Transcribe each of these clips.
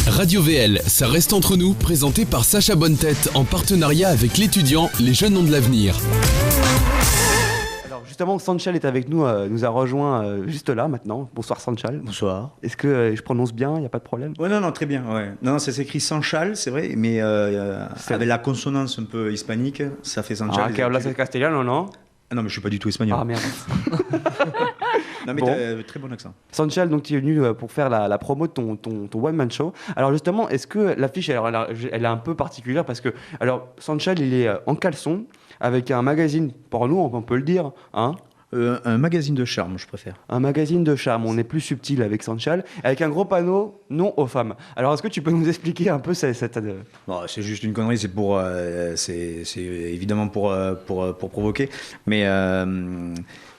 Radio VL, ça reste entre nous, présenté par Sacha Bonne-Tête en partenariat avec l'étudiant Les Jeunes ont de l'avenir. Alors justement, Sanchal est avec nous, nous a rejoint juste là maintenant. Bonsoir Sanchal. Bonsoir. Est-ce que je prononce bien, il n'y a pas de problème? Ouais, non, très bien. Ouais. Non, ça s'écrit Sanchal, c'est vrai, mais avec la consonance un peu hispanique, ça fait Sanchal. Ah, que hablas castellano, non? Ah non, mais je suis pas du tout espagnol. Ah merde. Non, mais Bon. t'as très bon accent. Sanchal, donc tu es venu pour faire la promo de ton one-man show. Alors justement, est-ce que l'affiche, elle est un peu particulière parce que, alors Sanchal, il est en caleçon avec un magazine porno, on peut le dire, hein? Un magazine de charme, je préfère. Un magazine de charme, on est plus subtil avec Sanchal, avec un gros panneau non aux femmes. Alors est-ce que tu peux nous expliquer un peu cette... Bon, c'est juste une connerie, c'est pour, c'est évidemment pour provoquer, mais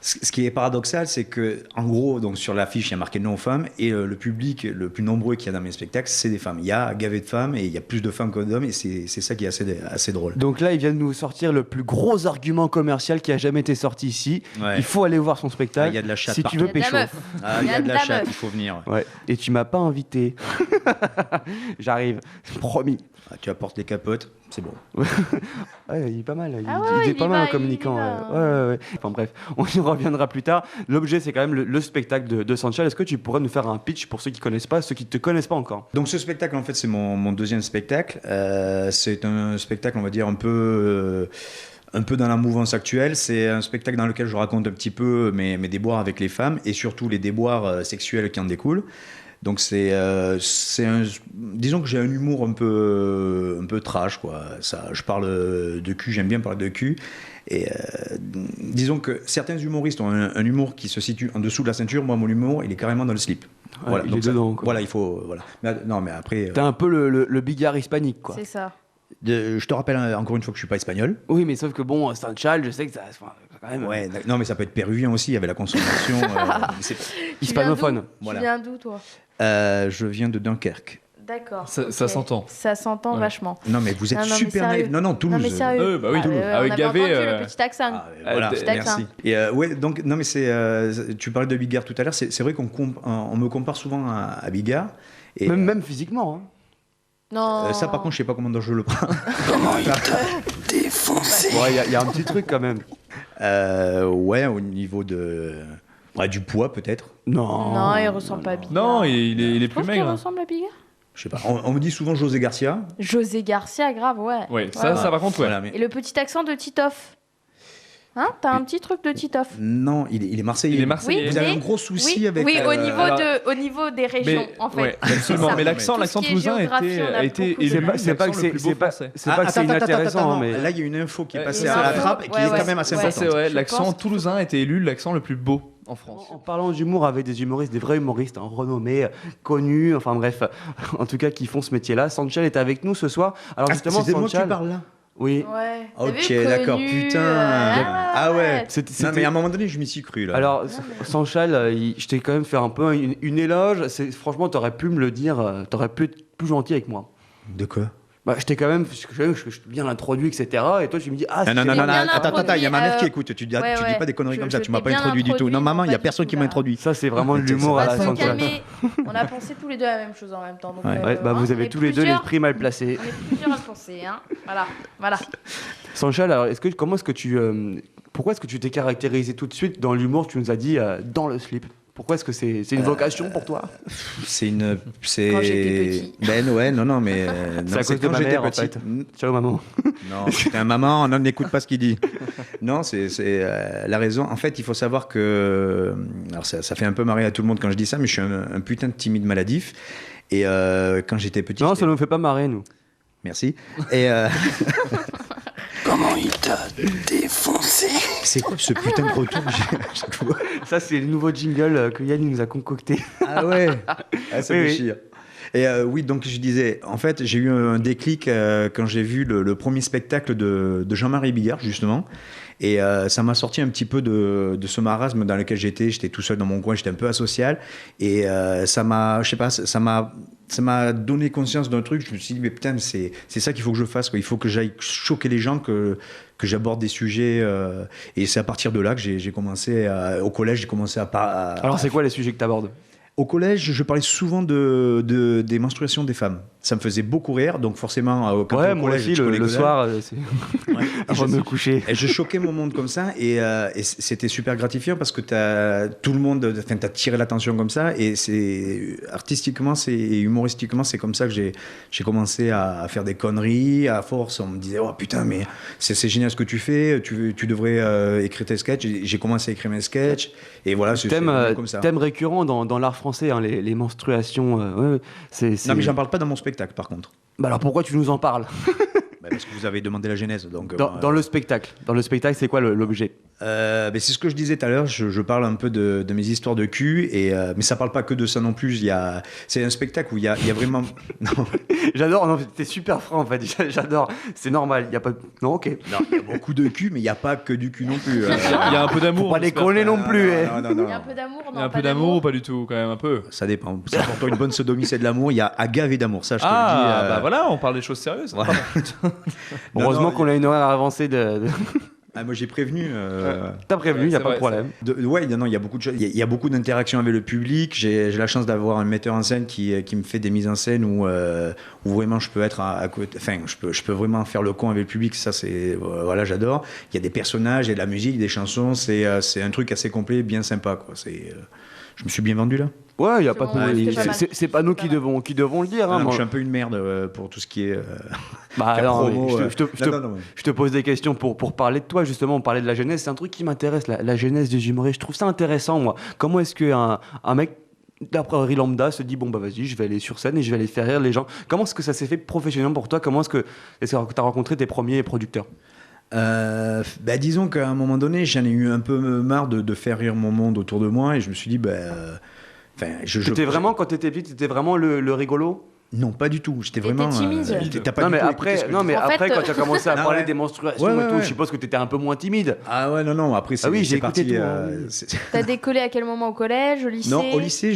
ce qui est paradoxal, c'est que en gros, donc sur l'affiche, il y a marqué non aux femmes, et le public le plus nombreux qu'il y a dans mes spectacles, c'est des femmes. Il y a gavé de femmes, et il y a plus de femmes que d'hommes, et c'est ça qui est assez drôle. Donc là, il vient de nous sortir le plus gros argument commercial qui a jamais été sorti ici. Ouais. Il faut aller voir son Ah, spectacle. il y a de la chatte si tu partout. veux Il y a de pécho. la meuf. Ah, il y a de la chatte, il faut venir. Ouais. Et tu m'as pas invité. J'arrive, promis. Ah, tu apportes les capotes, c'est bon. Ouais, il est pas mal. Ah ouais, il est il pas y mal va, en communiquant. il y va. Ouais. Enfin bref, on y reviendra plus tard. L'objet, c'est quand même le spectacle de Sanchal. Est-ce que tu pourrais nous faire un pitch pour ceux qui connaissent pas, ceux qui te connaissent pas encore? Donc ce spectacle, en fait, c'est mon deuxième spectacle. C'est un spectacle, on va dire, un peu dans la mouvance actuelle. C'est un spectacle dans lequel je raconte un petit peu mes déboires avec les femmes et surtout les déboires sexuels qui en découlent. Donc disons que j'ai un humour un peu trash, quoi. Ça, je parle de cul, j'aime bien parler de cul. Et disons que certains humoristes ont un humour qui se situe en dessous de la ceinture. Moi, mon humour, il est carrément dans le slip. Ouais, Voilà, il donc est dedans, quoi. Voilà, il faut. Voilà. Mais après. T'es un peu le bigard hispanique, quoi. C'est ça. Je te rappelle encore une fois que je suis pas espagnol. Oui, mais sauf que bon, Sanchal, je sais que ça, enfin, quand même. Ouais, non, mais ça peut être péruvien aussi, avec la consommation. Hispanophone. Voilà. Tu viens d'où, toi? Je viens de Dunkerque. D'accord. Ça ok. s'entend. Ça s'entend Ouais. vachement. Non, mais vous êtes Non, mais super sérieux. naïf. Non, Toulouse. Non, mais sérieux. Bah oui, Ah, Toulouse. on Avec avait Gavé, entendu le petit accent. Voilà, petit accent. merci. Et ouais, donc non, mais tu parlais de Bigard tout à l'heure. C'est vrai on me compare souvent à Bigard. Et Même physiquement, hein. Non. ça, par contre, je sais pas comment je le prends. Ouais, il y a un petit truc quand même. Ouais, au niveau du poids peut-être. Non. Non, il ressemble pas à Bigard. Non, il est Tu plus trouves qu'il maigre. ressemble à Bigard? Je sais pas. On me dit souvent José Garcia. José Garcia, grave, ouais. Ouais, ça par contre, ouais. Voilà, mais Et le petit accent de Titoff. Hein? T'as un petit truc de Titoff. non, il est marseillais. Il est marseillais. Vous avez mais- un gros souci avec. Oui, alors- au niveau des régions, en fait. Ouais, absolument. C'est ça. Mais l'accent Tout ce qui est toulousain géographie, on a a été beaucoup de- élu C'est pas que l'accent le plus beau français. c'est pas que c'est inintéressant, non. mais Là, il y a une info qui est passée Ouais, à la ouais, trappe et qui ouais, est ouais. quand même assez Ouais. Ça, importante. c'est vrai. Je L'accent pense- toulousain a été élu l'accent le plus beau en France. en parlant d'humour avec des humoristes, des vrais humoristes, hein, renommés, connus, enfin bref, en tout cas qui font ce métier-là. Sanchal est avec nous ce soir. Alors justement, c'est de moi que tu Sanchal, parles là. oui. Ouais. Ok, T'as vu, d'accord, connu, putain. ah ouais. Non, mais à un moment donné, je m'y suis cru là. Alors Sanchal, je t'ai quand même fait un peu une éloge. Franchement, t'aurais pu me le dire, t'aurais pu être plus gentil avec moi. De quoi? Bah, je t'ai quand même, je bien introduit, etc. Et toi, tu me dis, ah, Non, non, c'est non, bien non, attends, introduit, il y a ma mère qui euh, écoute. Tu dis ouais, pas des conneries je- comme ça, je tu m'as t'ai pas bien introduit du tout. introduit, Non, maman, il y a pas du personne tout, qui m'a là. introduit. Ça, c'est vraiment de l'humour à la On va se Sanchal. calmer. On a pensé tous les deux la même chose en même temps. Donc, Ouais. Ouais, bah, hein, vous on avez est tous les deux plusieurs- l'esprit mal placé. On est plusieurs à le penser, hein. Voilà. Sanchal, alors, pourquoi est-ce que tu t'es caractérisé tout de suite dans l'humour? Tu nous as dit dans le slip. Pourquoi est-ce que c'est une vocation pour toi? Quand j'étais petit. Ben ouais, non, mais. C'est à cause de ma mère, en fait. Ciao maman. Non, putain, maman, non, n'écoute pas ce qu'il dit. Non, c'est la raison. En fait, il faut savoir que. Alors, ça fait un peu marrer à tout le monde quand je dis ça, mais je suis un putain de timide maladif. Et quand j'étais petit. Non, ça ne nous fait pas marrer, nous. Merci. Et. Comment il t'a défoncé? C'est quoi ce putain de retour que j'ai à chaque fois? Ça, c'est le nouveau jingle que Yann il nous a concocté. Ah ouais, ça Oui, me oui. chire. Et oui, donc je disais, en fait, j'ai eu un déclic quand j'ai vu le premier spectacle de Jean-Marie Bigard, justement. Et ça m'a sorti un petit peu de ce marasme dans lequel j'étais tout seul dans mon coin, j'étais un peu asocial. Et ça m'a, je sais pas, ça m'a donné conscience d'un truc. Je me suis dit, mais putain, c'est ça qu'il faut que je fasse, quoi. Il faut que j'aille choquer les gens, que j'aborde des sujets. Et c'est à partir de là que j'ai commencé, au collège, j'ai commencé à Alors, c'est quoi les sujets que tu abordes? Au collège, je parlais souvent des menstruations des femmes. Ça me faisait beaucoup rire, donc forcément, quand t'es Ouais, au moi collège, aussi, tu connais le que dalle. soir, Ouais. avant de me coucher. Et je choquais mon monde comme ça, et c'était super gratifiant parce que tout le monde, enfin, t'as tiré l'attention comme ça, et artistiquement et humoristiquement, c'est comme ça que j'ai commencé à faire des conneries. À force, on me disait, oh putain, mais c'est génial ce que tu fais, tu devrais écrire tes sketchs. J'ai commencé à écrire mes sketchs, et voilà, c'est venu comme ça. Thème récurrent dans l'art français, hein, les menstruations. Ouais, Non, mais j'en parle pas dans mon spectacle, par contre. Bah alors pourquoi tu nous en parles? Parce que vous avez demandé la genèse. Donc, Dans le spectacle. Dans le spectacle, c'est quoi l'objet? C'est ce que je disais tout à l'heure. Je parle un peu de mes histoires de cul, mais ça parle pas que de ça non plus. C'est un spectacle où il y a vraiment. Non. J'adore, non, t'es super franc en fait, j'adore, c'est normal, il y a pas de... Non, ok. Non, il y a beaucoup de cul, mais il n'y a pas que du cul non plus. Il y a un peu d'amour. Faut pas les j'espère. coller non plus. Non. Il y a un peu d'amour, non? Il y a un pas peu d'amour ou pas du tout, quand même, un peu. Ça dépend. C'est pour toi une bonne sodomie, c'est de l'amour. Il y a à gaver d'amour, ça je te le dis. Ah, bah voilà, on parle des choses sérieuses. Ouais. Pardon. Heureusement qu'on a une horaire avancée de... Ah, moi j'ai prévenu. T'as prévenu, il Ouais, n'y a c'est pas de vrai, problème. Ouais, non, il y a beaucoup de choses. Il y a beaucoup d'interactions avec le public. J'ai la chance d'avoir un metteur en scène qui me fait des mises en scène où vraiment je peux être à côté. Enfin, je peux vraiment faire le con avec le public. Ça, voilà, j'adore. Il y a des personnages, il y a de la musique, des chansons. C'est un truc assez complet, bien sympa, quoi. Je me suis bien vendu là. Ouais, il y a C'est pas bon, de... c'était pas mal. c'est pas nous qui devons le dire. Hein, Non, moi. je suis un peu une merde pour tout ce qui est. Bah, la non, promo, mais non. je te pose des questions pour parler de toi, justement, parler de la jeunesse. C'est un truc qui m'intéresse, la jeunesse des humoristes. Je trouve ça intéressant, moi. Comment est-ce qu'un mec, d'après Henri Lambda, se dit, bon, bah vas-y, je vais aller sur scène et je vais aller faire rire les gens. Comment est-ce que ça s'est fait professionnellement pour toi? Comment est-ce que tu as rencontré tes premiers producteurs? Disons qu'à un moment donné, j'en ai eu un peu marre de faire rire mon monde autour de moi et je me suis dit, Vraiment, quand t'étais petit, t'étais vraiment le rigolo? Non, pas du tout. J'étais T'étais vraiment. timide. T'as pas Non, du mais tout après, écouté ce que non, je mais En après fait- quand tu as commencé à Ah parler ouais. des menstruations Ouais, et ouais, tout, ouais. je suppose que tu étais un peu moins timide. Ah ouais, non. Après, c'est Ah oui, j'ai c'est écouté parti. tout, hein. C'est- T'as décollé à quel moment? Au collège, au lycée? Non, au lycée,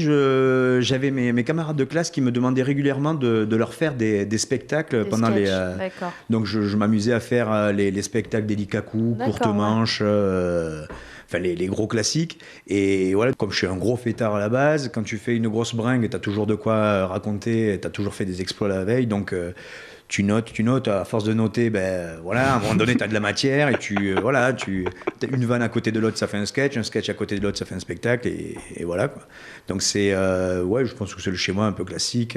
j'avais mes camarades de classe qui me demandaient régulièrement de leur faire des spectacles Des pendant les. sketchs, D'accord. Donc je m'amusais à faire les spectacles d'Elikaku, D'accord, Courte ouais. Manche, enfin les gros classiques. Et voilà, comme je suis un gros fêtard à la base, quand tu fais une grosse bringue, t'as toujours de quoi raconter, t'as toujours fait des exploits la veille, donc tu notes, à force de noter, voilà, à un moment donné, t'as de la matière, et t'as une vanne à côté de l'autre, ça fait un sketch à côté de l'autre, ça fait un spectacle, et voilà, quoi. Donc c'est, ouais, je pense que c'est le schéma un peu classique.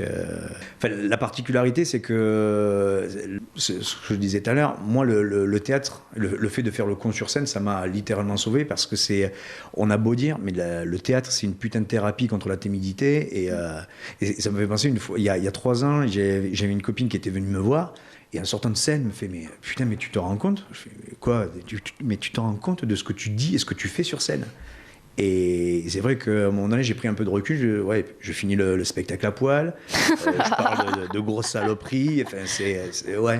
Enfin, la particularité, c'est que, c'est ce que je disais tout à l'heure, moi, le théâtre, le fait de faire le con sur scène, ça m'a littéralement sauvé, parce que on a beau dire, mais le théâtre, c'est une putain de thérapie contre la timidité, et ça me fait penser une fois, il y a 3 ans, j'avais une copine qui était venue me voir, et en sortant de scène, elle me fait, mais putain, mais tu te rends compte? Je fais, quoi? Mais tu te rends compte de ce que tu dis et ce que tu fais sur scène? Et c'est vrai qu'à un moment donné, j'ai pris un peu de recul. Je finis le spectacle à poil. Je parle de grosses saloperies. Enfin, ouais.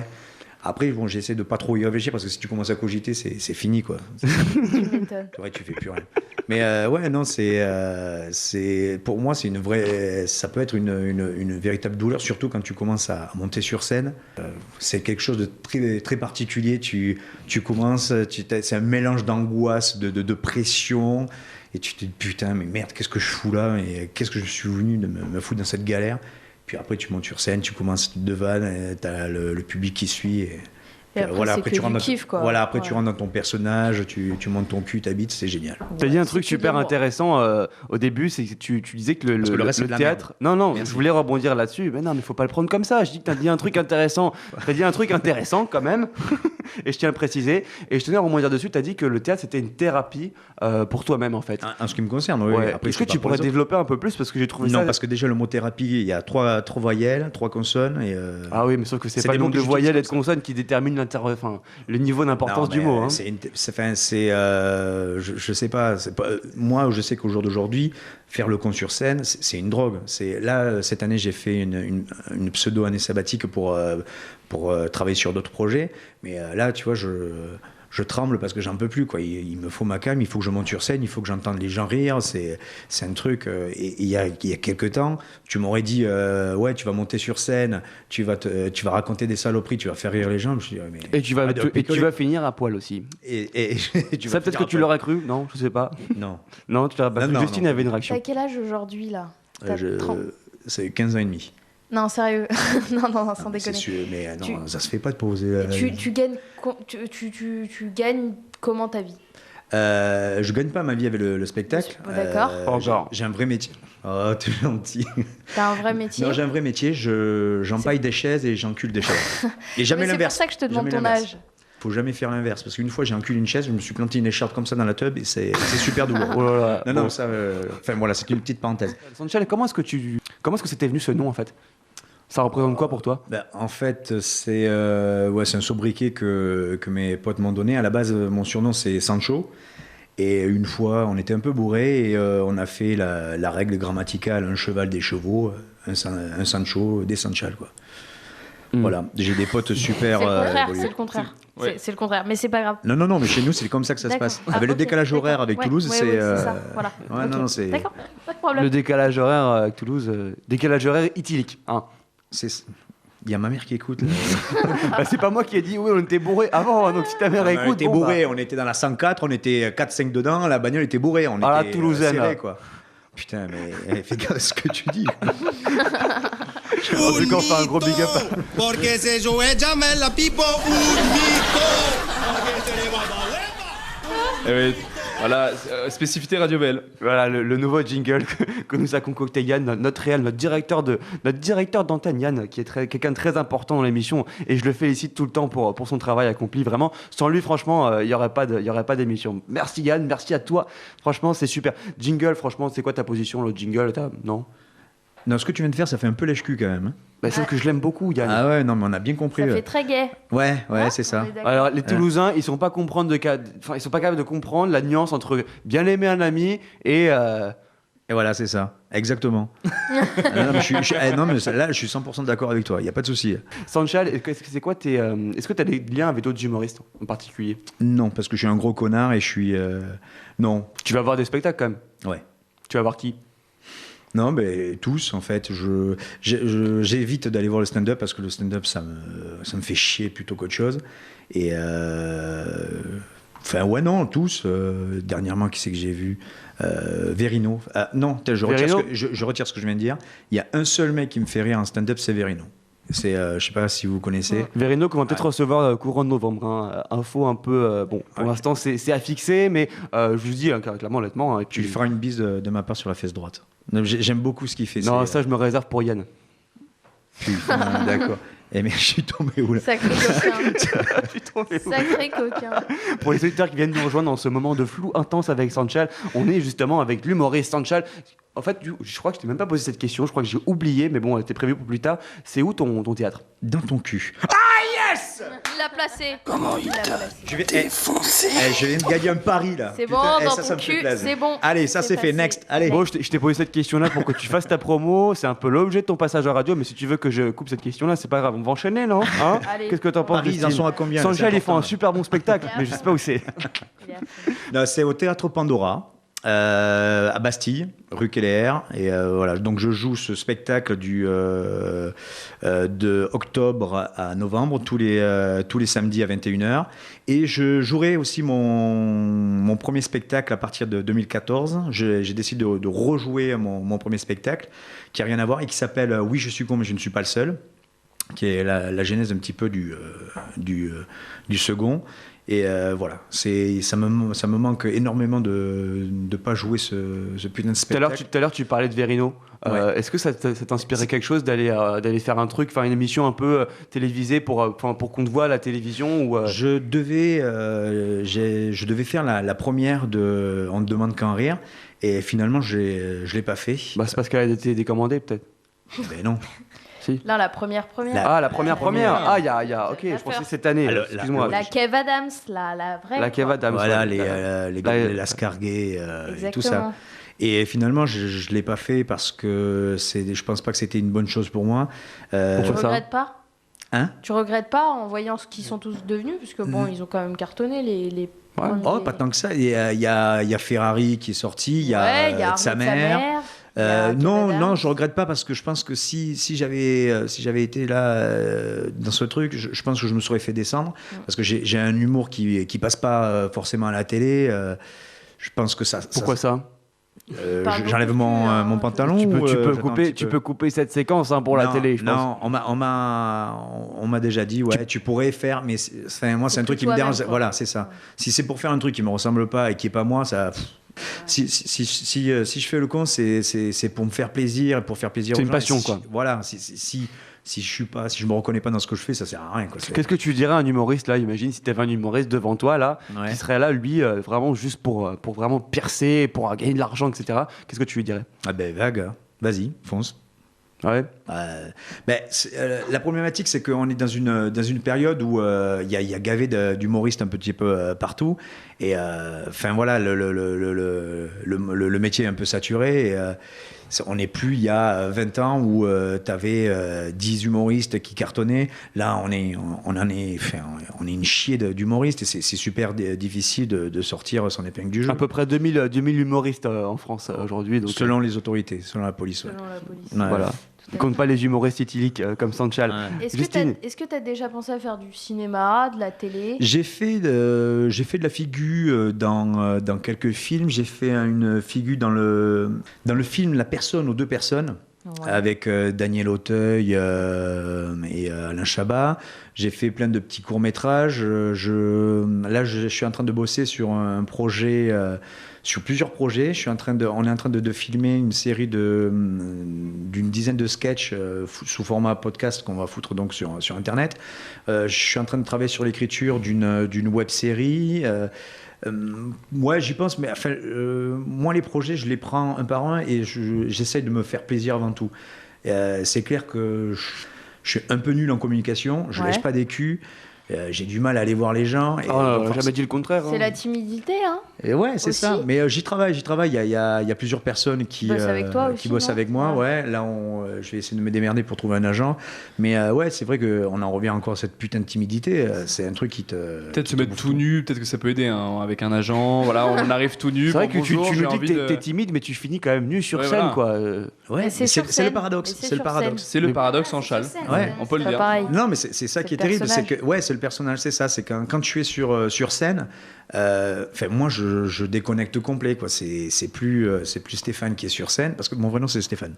Après, bon, j'essaie de pas trop y réfléchir parce que si tu commences à cogiter, c'est fini, quoi. Tu m'étonnes. C'est vrai, tu fais plus rien. Mais ouais, non, pour moi, c'est une vraie. Ça peut être une véritable douleur, surtout quand tu commences à monter sur scène. C'est quelque chose de très, très particulier. Tu commences, c'est un mélange d'angoisse, de pression. Et tu te dis, putain, mais merde, qu'est-ce que je fous là? Et qu'est-ce que je suis venu de me foutre dans cette galère? Puis après, tu montes sur scène, tu commences de vannes, t'as le public qui suit. Et après, voilà, c'est après que tu du rentres kiff, quoi. Voilà, après Ouais. tu rentres dans ton personnage, tu montes ton cul, t'habites, c'est génial. T'as dit un C'est truc que super de l'humour. intéressant au début, c'est que tu disais que Parce que le reste, c'est de la théâtre. Non, Merci. je voulais rebondir là-dessus, mais non, mais faut pas le prendre comme ça. Je dis que t'as dit un truc intéressant. T'as dit un truc intéressant quand même, et je tiens à le préciser. Et je tenais à rebondir dessus. T'as dit que le théâtre c'était une thérapie pour toi-même en fait. En ce qui me concerne, oui. Ouais. Après, Est-ce je que sais tu pas pour pourrais les autres. développer un peu plus parce que j'ai trouvé Non, ça. parce que déjà, le mot thérapie, il y a trois voyelles, 3 consonnes. Et, Ah oui, mais sauf que c'est c'est pas des le mots nombre que de j'utilise voyelles et de comme ça. consonnes qui détermine le niveau d'importance Non, du mais, mot. Hein. je sais pas, moi, je sais qu'au jour d'aujourd'hui, faire le con sur scène, c'est une drogue. Là, cette année, j'ai fait une pseudo-année sabbatique pour travailler sur d'autres projets. Mais là, tu vois, je tremble parce que j'en peux plus, quoi. Il me faut ma calme, il faut que je monte sur scène, il faut que j'entende les gens rire. C'est un truc. Et il y a quelques temps, tu m'aurais dit, ouais, tu vas monter sur scène, tu vas raconter des saloperies, tu vas faire rire les gens. Je me suis dit, ouais, mais Et tu vas, arrête de et tu picoler. vas finir à poil aussi. Et tu Ça vas peut-être finir que tu à l'aurais cru, non? Je sais pas. poil. Non. Non, tu l'aurais pas Non, cru. non, Justine non. avait une réaction. T'as quel âge aujourd'hui, là? T'as 30. C'est 15 ans et demi. Non, sérieux. non, sans Mais c'est déconner. sûr, mais non, Tu- ça se fait pas de poser. Tu gagnes, tu gagnes comment ta vie? Je gagne pas ma vie avec le spectacle. D'accord. Pas encore. J'ai un vrai métier. Oh, t'es gentil. T'as un vrai métier? Non, j'ai un vrai métier. J'empaille des chaises et j'encule des chaises. Et jamais Mais c'est pour l'inverse. ça que je te demande Jamais ton l'inverse. âge. Faut jamais faire l'inverse parce qu'une fois j'ai enculé une chaise, je me suis planté une écharpe comme ça dans la tub et c'est super douloureux. Oh là là. Non, Bon. ça. Enfin voilà, c'est une petite parenthèse. Sanchal, comment est-ce que c'était venu ce nom en fait? Ça représente quoi pour toi? Ben, en fait, c'est un sobriquet que mes potes m'ont donné. À la base, mon surnom c'est Sancho. Et une fois, on était un peu bourrés et on a fait la règle grammaticale un cheval, des chevaux, un Sancho, des Sanchal, quoi. Voilà, j'ai des potes super. C'est le contraire, évolués. c'est le contraire. Ouais. C'est le contraire, mais c'est pas grave. Non, mais chez nous, c'est comme ça que ça se D'accord. passe. Ah, Avec le ok, décalage horaire d'accord. avec Ouais, Toulouse, ouais, c'est. ouais, c'est ça, voilà. Ouais, Ok. non, c'est. D'accord, pas de problème. Le décalage horaire avec Toulouse, décalage horaire éthylique. Hein. Il y a ma mère qui écoute. Là. Bah, c'est pas moi qui ai dit oui, on était bourré avant, hein, donc si ta mère on écoute. était bon, bourrés, on était dans la 104, on était 4-5 dedans, la bagnole était bourrée. On Ah, la était Toulousaine, serrés, là. quoi. Putain, mais fais gaffe à ce que tu dis. En tout cas, on fait un gros big up. Porque se yo llama la pipo Eh oui, voilà, spécificité Radio Belle. Voilà le nouveau jingle que nous a concocté Yann, notre directeur d'antenne, Yann, qui est quelqu'un de très important dans l'émission, et je le félicite tout le temps pour son travail accompli. Vraiment, sans lui, franchement, il y aurait pas d'émission. Merci Yann, merci à toi. Franchement, c'est super. Jingle, franchement, c'est quoi ta position, le jingle? Non. Non, ce que tu viens de faire, ça fait un peu lèche-cul quand même. Bah, sauf que je l'aime beaucoup, Yann. Ah ouais, non, mais on a bien compris. Ça fait très gai. Ouais, Hein, c'est ça. on est d'accord. Alors les Toulousains, ils sont pas ils sont pas capables de comprendre la nuance entre bien aimer un ami et Et voilà, c'est ça. Exactement. Non, mais là, je suis 100% d'accord avec toi. Il n'y a pas de souci. Sanchal. Est-ce que tu as des liens avec d'autres humoristes en particulier? Non, parce que je suis un gros connard et je suis. Non. Tu vas voir des spectacles quand même. Ouais. Tu vas voir qui? Non, mais tous, en fait. J'évite d'aller voir le stand-up parce que le stand-up, ça me fait chier plutôt qu'autre chose. Et. Enfin, ouais, non, tous. Dernièrement, qui c'est que j'ai vu? Verino. Non, je retire ce que je viens de dire. Il y a un seul mec qui me fait rire en stand-up, c'est Verino. C'est, je sais pas si vous connaissez. Verino, qu'on va peut-être recevoir courant de novembre. Hein. Info un peu. Bon, pour l'instant, c'est à fixer, mais je vous dis clairement, honnêtement. Tu lui feras une bise de ma part sur la fesse droite. J'aime beaucoup ce qu'il fait. Non, ça, je me réserve pour Yann. Putain, d'accord. Eh mais je suis tombé où là? Sacré coquin. Sacré coquin. Pour les auditeurs qui viennent nous rejoindre dans ce moment de flou intense avec Sanchal, on est justement avec l'humoriste Sanchal. En fait, je crois que je t'ai même pas posé cette question, je crois que j'ai oublié, mais bon, elle était prévue pour plus tard. C'est où ton théâtre? Dans ton cul. Il l'a placé. Comment il l'a placé? Je viens de gagner un pari là. C'est Putain, bon, dans ça ton me fait cul, plaisir. c'est bon. Allez, ça c'est fait. passé. Next. Allez. Bon, je t'ai posé cette question-là pour que tu fasses ta promo. C'est un peu l'objet de ton passage à radio, mais si tu veux que je coupe cette question-là, c'est pas grave. On va enchaîner, non? Hein? Allez. Qu'est-ce que t'en penses, Paris, ils en Justine? sont à combien, là, Sanchal, c'est ils font un important, super bon spectacle, mais je sais pas où c'est. Il est à fond. Non, c'est au Théâtre Pandora. À Bastille, rue Keller, et voilà. Donc je joue ce spectacle de octobre à novembre, tous les samedis à 21h, et je jouerai aussi mon premier spectacle à partir de 2014. J'ai décidé de rejouer mon premier spectacle qui a rien à voir et qui s'appelle Oui, je suis con mais je ne suis pas le seul, qui est la genèse un petit peu du second. Et voilà, ça me manque énormément de ne pas jouer ce putain de spectacle. Tout à l'heure, tu parlais de Verino. Ouais. Est-ce que ça t'inspirait quelque chose d'aller faire un truc, faire une émission un peu télévisée pour qu'on te voit à la télévision ou Je devais faire la première de On ne demande qu'à en rire, et finalement je l'ai pas fait. Bah, c'est parce qu'elle a été décommandée, peut-être. Mais non. Là, la première. Ah, la première. Ah, il y a. Ok, je pensais cette année. Alors, Excuse-moi. La Kev Adams, la vraie. La Kev Adams. Voilà, ouais. les gars de l'Ascarguet et tout ça. Exactement. Et finalement, je l'ai pas fait parce que je pense pas que c'était une bonne chose pour moi. Tu Pourquoi ça regrettes pas? Hein? Tu regrettes pas en voyant ce qu'ils sont tous devenus? Parce que bon, ils ont quand même cartonné les Oh, pas tant que ça. Il y a Ferrari qui est sorti, il y a, Ouais, il y a de sa Arnaud de mère. il y a Kev Adams. Non, je regrette pas parce que je pense que si j'avais été là dans ce truc, je pense que je me serais fait descendre parce que j'ai un humour qui passe pas forcément à la télé. Je pense que ça. Pourquoi ça? J'enlève mon pantalon. Tu ou, peux j'attends un petit peu couper cette séquence pour la Non, télé, je pense. Non, on m'a déjà dit, ouais, tu pourrais faire, mais moi, c'est un truc qui me toi-même, dérange. quoi. Voilà, c'est ça. Si c'est pour faire un truc qui me ressemble pas et qui est pas moi, ça. Si je fais le con, c'est pour me faire plaisir, pour faire plaisir aux C'est gens. une passion, Et quoi. Voilà, si je me reconnais pas dans ce que je fais, ça sert à rien, quoi. Qu'est-ce que tu dirais à un humoriste là? Imagine si tu avais un humoriste devant toi là, Ouais. qui serait là lui vraiment juste pour vraiment percer, pour gagner de l'argent, etc. Qu'est-ce que tu lui dirais? Ah ben vague, hein. Vas-y, fonce. Ouais. La problématique, c'est qu'on est dans une période où il y a gavé d'humoristes un petit peu partout. Et enfin voilà, le métier est un peu saturé. Et, on n'est plus il y a 20 ans où tu avais 10 humoristes qui cartonnaient. Là, on est une chier d'humoristes et c'est super difficile de sortir son épingle du jeu. À peu près 2000 humoristes en France aujourd'hui. Donc, Selon les autorités, selon la police. Ouais. Selon la police. Ouais. voilà. On compte pas les humoristes éthyliques comme Sanchal. Ouais. Est-ce que tu as déjà pensé à faire du cinéma, de la télé? J'ai fait de la figure dans quelques films. J'ai fait une figure dans le film La personne aux deux personnes. Ouais. Avec Daniel Auteuil et Alain Chabat. J'ai fait plein de petits courts-métrages. Là, je suis en train de bosser sur un projet, sur plusieurs projets. On est en train de filmer une série d'une dizaine de sketchs sous format podcast qu'on va foutre donc sur Internet. Je suis en train de travailler sur l'écriture d'une web-série. Ouais, j'y pense, mais enfin, moi, les projets, je les prends un par un et j'essaye de me faire plaisir avant tout. C'est clair que je suis un peu nul en communication, je lèche pas des culs, j'ai du mal à aller voir les gens. Et on n'a jamais dit le contraire. C'est la timidité, hein? Et ouais, c'est Aussi. ça. Mais j'y travaille. Il y a plusieurs personnes qui bossent avec toi aussi, qui bossent non? avec moi. Ouais. Là, je vais essayer de me démerder pour trouver un agent. Mais ouais, c'est vrai qu'on en revient encore à cette putain de timidité. C'est un truc qui te. Peut-être se mettre tout nu, peut-être que ça peut aider hein, avec un agent. Voilà, on arrive tout nu. C'est vrai bon, que tu bonjour, nous j'ai dis envie que de- t'es timide, mais tu finis quand même nu sur Ouais, scène, voilà. quoi. Ouais, Mais c'est mais sur c'est scène. le paradoxe. Et c'est C'est le sur paradoxe. C'est le paradoxe en châle. Ouais. On peut le C'est dire. pas pareil. Non, mais c'est ça C'est qui est le terrible, c'est personnage. que ouais, c'est le personnage, c'est ça, c'est quand tu es sur scène, moi je déconnecte complet quoi. C'est plus Stéphane qui est sur scène parce que mon vrai nom c'est Stéphane.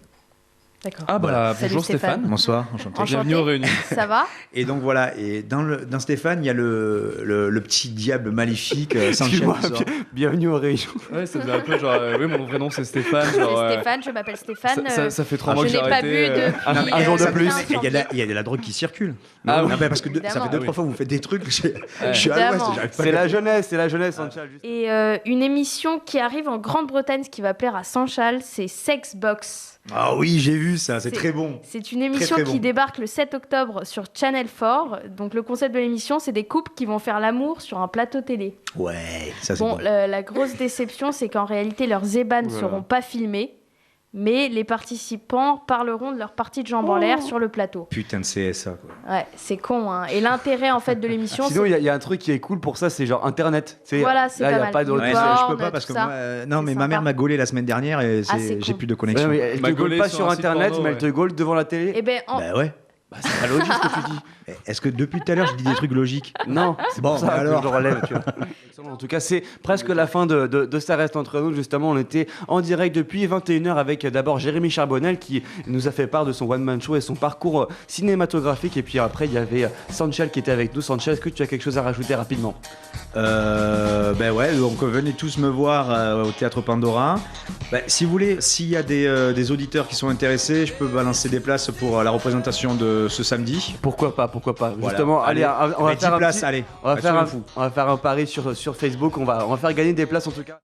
D'accord. Ah bah Salut, bonjour Stéphane. Stéphane. Bonsoir, enchanté. Enchanté. Bienvenue aux réunions. Ça va? Et donc voilà, et dans Stéphane il y a le petit diable maléfique Sanchez. Excuse-moi, qui sort. bienvenue aux réunions. Ouais, ça faisait un peu genre, oui, mon vrai nom c'est Stéphane. Genre, Stéphane, je m'appelle Stéphane. ça fait 3 je mois que j'ai n'ai pas arrêté. bu depuis. un jour de ça plus. fait un Et jour. il y a de la drogue qui circule. Ah oui. Parce que ça Évidemment. fait 2-3 Ah oui. fois que vous faites des trucs, je suis à Évidemment. l'ouest, j'arrive pas à C'est la jeunesse, Sanchal. juste. Et une émission qui arrive en Grande-Bretagne, ce qui va plaire à Sanchal, c'est Sexbox. Ah oui, j'ai vu ça, c'est C'est- très bon. C'est une émission très qui bon. débarque le 7 octobre sur Channel 4. Donc le concept de l'émission, c'est des couples qui vont faire l'amour sur un plateau télé. Ouais, ça c'est Bon, bon. la grosse déception, c'est qu'en réalité, leurs ébats ne Voilà. seront pas filmés, mais les participants parleront de leur partie de jambes en l'air sur le plateau. Putain de CSA quoi. Ouais, c'est con, hein. Et l'intérêt, en fait, de l'émission, Sinon, c'est... il y a un truc qui est cool pour ça, c'est genre Internet. Tu sais, Voilà, c'est là, pas il y a mal. pas d'autre. Ouais, Porn, je peux pas parce tout que ça. moi, non, C'est mais ma sympa. mère m'a gaulé la semaine dernière et Ah, c'est j'ai con. plus de Ouais, connexion. mais elle te M'a gaule gaulé pas sur sur un site Internet, porno, mais elle ouais. te gaule devant la télé. Eh ben, Bah ouais. C'est pas logique ce que tu dis. Est-ce que depuis tout à l'heure je dis des trucs logiques? Non, c'est Bon, pour ça mais que alors. je le relève. Tu vois. En tout cas, c'est presque la fin de Ça reste entre nous. Justement, on était en direct depuis 21h avec d'abord Jérémy Charbonnel qui nous a fait part de son one-man show et son parcours cinématographique. Et puis après, il y avait Sanchal qui était avec nous. Sanchal, est-ce que tu as quelque chose à rajouter rapidement? Ben ouais, donc venez tous me voir au Théâtre Pandora. Ben, si vous voulez, s'il y a des auditeurs qui sont intéressés, je peux balancer des places pour la représentation de ce samedi. Pourquoi pas, pourquoi pas. Voilà. Justement, allez, on va Ben, 10 faire un places, petit- allez. on va Bah, faire soyons un, fous. on va faire un pari sur Facebook. On va faire gagner des places en tout cas.